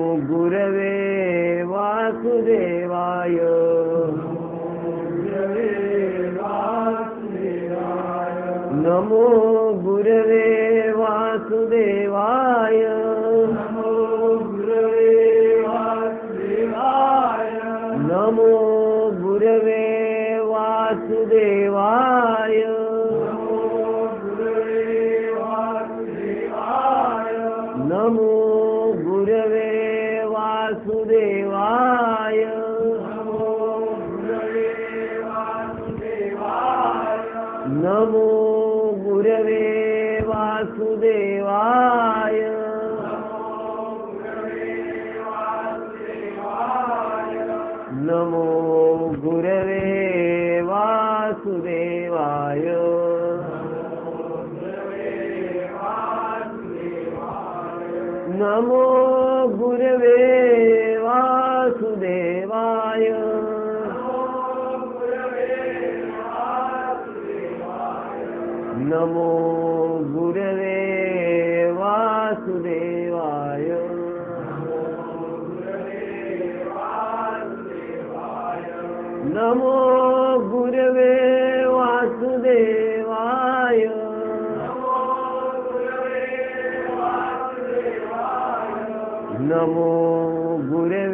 गुरवे वासुदेवाय। नमो गुरवे वासुदेवाय। नमो गुरवे वासुदेवाय। नमो गुरवे वासुदेवाय। नमो गुरवे वासुदेवाय। नमो गुरवे वासुदेवाय। नमो गुरवे वासुदेवाय। नमो गुरवे वासुदेवाय। नमो गुरवे वासुदेवाय। नमो गुरवे वासुदेवाय। नमो गुरवे